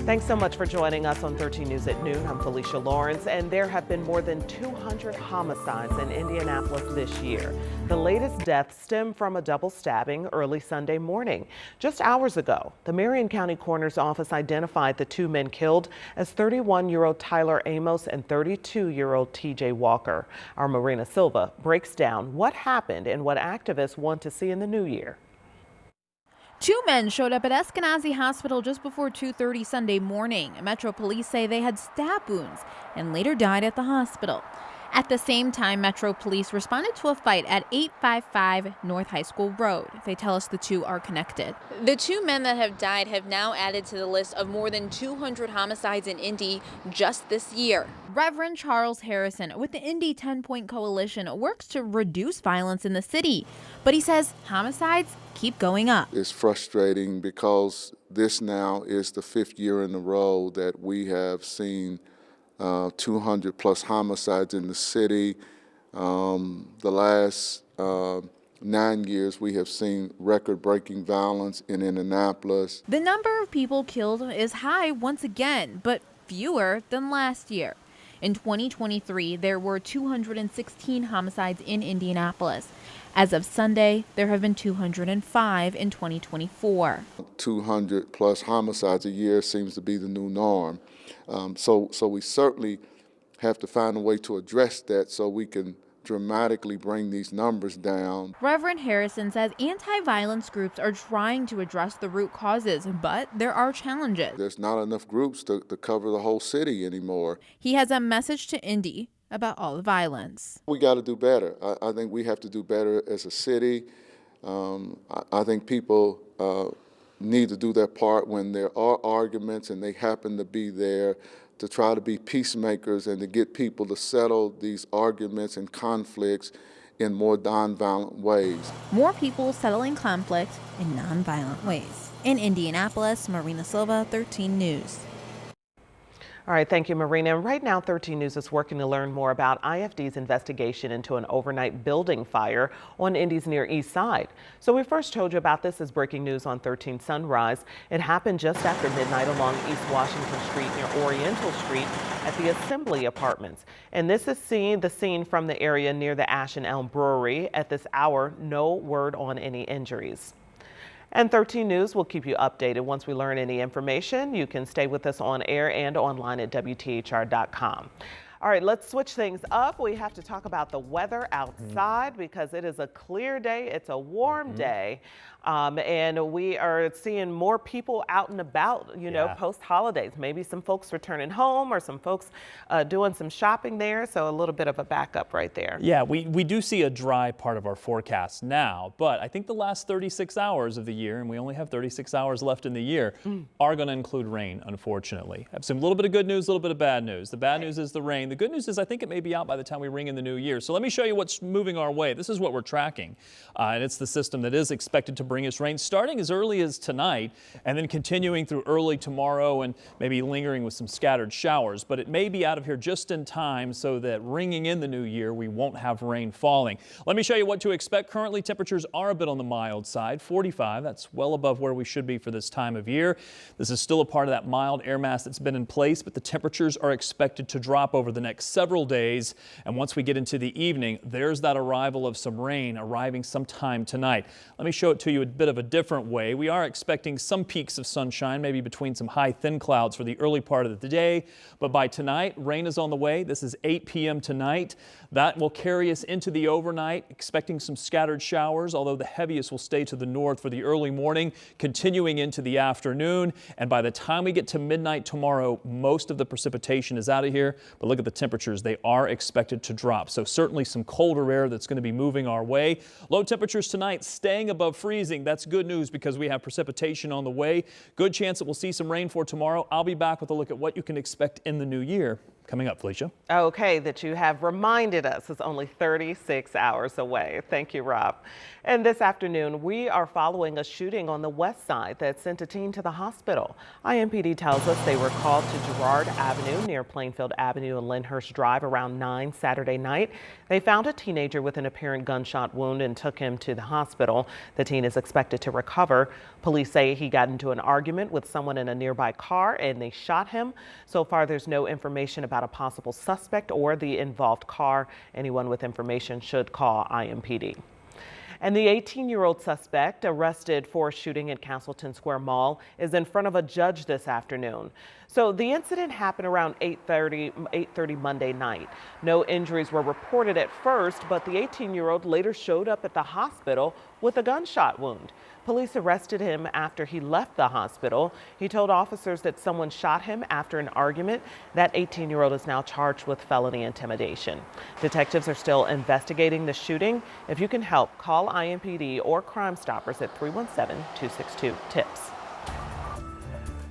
Thanks so much for joining us on 13 News at noon. I'm Felicia Lawrence, and there have been more than 200 homicides in Indianapolis this year. The latest deaths stem from a double stabbing early Sunday morning. Just hours ago, the Marion County Coroner's Office identified the two men killed as 31-year-old Tyler Amos and 32-year-old TJ Walker. Our Marina Silva breaks down what happened and what activists want to see in the new year. Two men showed up at Eskenazi Hospital just before 2:30 Sunday morning. Metro Police say they had stab wounds and later died at the hospital. At the same time, Metro Police responded to a fight at 855 North High School Road. They tell us the two are connected. The two men that have died have now added to the list of more than 200 homicides in Indy just this year. Reverend Charles Harrison with the Indy 10-Point Coalition works to reduce violence in the city, but he says homicides keep going up. It's frustrating because this now is the fifth year in a row that we have seen 200 plus homicides in the city. The last 9 years we have seen record-breaking violence in Indianapolis. The number of people killed is high once again, but fewer than last year. In 2023, there were 216 homicides in Indianapolis. As of Sunday, there have been 205 in 2024. 200 plus homicides a year seems to be the new norm. So we certainly have to find a way to address that so we can dramatically bring these numbers down. Reverend Harrison says anti-violence groups are trying to address the root causes, but there are challenges. There's not enough groups to cover the whole city anymore. He has a message to Indy about all the violence. We got to do better. I think we have to do better as a city. I think people need to do their part when there are arguments and they happen to be there, to try to be peacemakers and to get people to settle these arguments and conflicts in more nonviolent ways. More people settling conflict in nonviolent ways. In Indianapolis, Marina Silva, 13 News. All right, thank you, Marina. And right now, 13 News is working to learn more about IFD's investigation into an overnight building fire on Indy's Near East Side. So we first told you about this as breaking news on 13 Sunrise. It happened just after midnight along East Washington Street near Oriental Street at the Assembly Apartments. And this is the scene from the area near the Ash and Elm Brewery. At this hour, no word on any injuries. And 13 News will keep you updated once we learn any information. You can stay with us on air and online at WTHR.com. All right, let's switch things up. We have to talk about the weather outside because it is a clear day. It's a warm day. And we are seeing more people out and about, you know, post-holidays. Maybe some folks returning home or some folks doing some shopping there. So a little bit of a backup right there. Yeah, we do see a dry part of our forecast now, but I think the last 36 hours of the year, and we only have 36 hours left in the year, are going to include rain, unfortunately. I have some little bit of good news, a little bit of bad news. The bad news is the rain. The good news is I think it may be out by the time we ring in the new year. So let me show you what's moving our way. This is what we're tracking, and it's the system that is expected to bring us rain starting as early as tonight and then continuing through early tomorrow and maybe lingering with some scattered showers. But it may be out of here just in time so that ringing in the new year, we won't have rain falling. Let me show you what to expect. Currently, temperatures are a bit on the mild side, 45. That's well above where we should be for this time of year. This is still a part of that mild air mass that's been in place, but the temperatures are expected to drop over the next several days. And once we get into the evening, there's that arrival of some rain arriving sometime tonight. Let me show it to you a bit of a different way. We are expecting some peaks of sunshine, maybe between some high thin clouds for the early part of the day. But by tonight, rain is on the way. This is 8 p.m. tonight. That will carry us into the overnight, expecting some scattered showers, although the heaviest will stay to the north for the early morning, continuing into the afternoon. And by the time we get to midnight tomorrow, most of the precipitation is out of here. But look at the temperatures. They are expected to drop. So certainly some colder air that's going to be moving our way. Low temperatures tonight staying above freezing. That's good news because we have precipitation on the way. Good chance that we'll see some rain for tomorrow. I'll be back with a look at what you can expect in the new year coming up, Felicia. Okay, that you have reminded us is only 36 hours away. Thank you, Rob. And this afternoon, we are following a shooting on the west side that sent a teen to the hospital. IMPD tells us they were called to Girard Avenue near Plainfield Avenue and Lyndhurst Drive around 9 Saturday night. They found a teenager with an apparent gunshot wound and took him to the hospital. The teen is expected to recover. Police say he got into an argument with someone in a nearby car and they shot him. So far, there's no information about a possible suspect or the involved car. Anyone with information should call IMPD. And the 18-year-old suspect arrested for shooting at Castleton Square Mall is in front of a judge this afternoon. So the incident happened around 8:30 Monday night. No injuries were reported at first, but the 18-year-old later showed up at the hospital with a gunshot wound. Police arrested him after he left the hospital. He told officers that someone shot him after an argument. That 18-year-old is now charged with felony intimidation. Detectives are still investigating the shooting. If you can help, call IMPD or Crime Stoppers at 317-262-TIPS.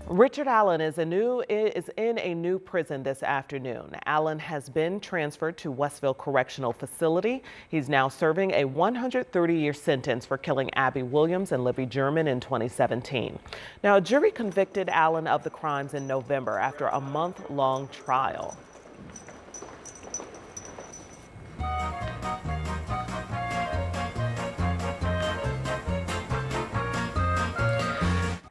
Richard Allen is in a new prison this afternoon. Allen has been transferred to Westville Correctional Facility. He's now serving a 130-year sentence for killing Abby Williams and Libby German in 2017. Now, a jury convicted Allen of the crimes in November after a month-long trial.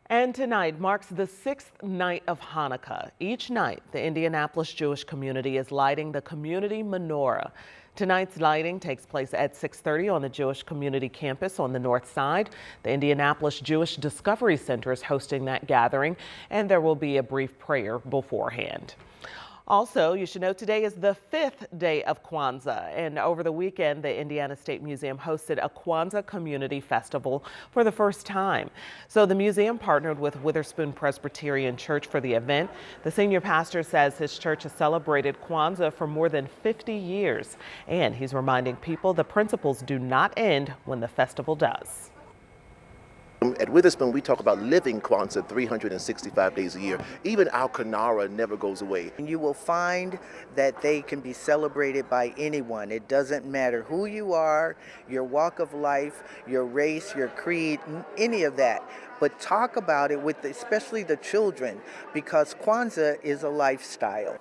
And tonight marks the 6th night of Hanukkah. Each night, the Indianapolis Jewish community is lighting the community menorah. Tonight's lighting takes place at 6:30 on the Jewish community campus on the north side. The Indianapolis Jewish Discovery Center is hosting that gathering, and there will be a brief prayer beforehand. Also, you should know today is the 5th day of Kwanzaa, and over the weekend, the Indiana State Museum hosted a Kwanzaa Community Festival for the first time. So the museum partnered with Witherspoon Presbyterian Church for the event. The senior pastor says his church has celebrated Kwanzaa for more than 50 years, and he's reminding people the principles do not end when the festival does. At Witherspoon, we talk about living Kwanzaa 365 days a year. Even our Kanara never goes away. You will find that they can be celebrated by anyone. It doesn't matter who you are, your walk of life, your race, your creed, any of that. But talk about it with especially the children, because Kwanzaa is a lifestyle.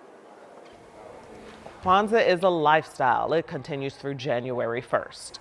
Kwanzaa is a lifestyle. It continues through January 1st.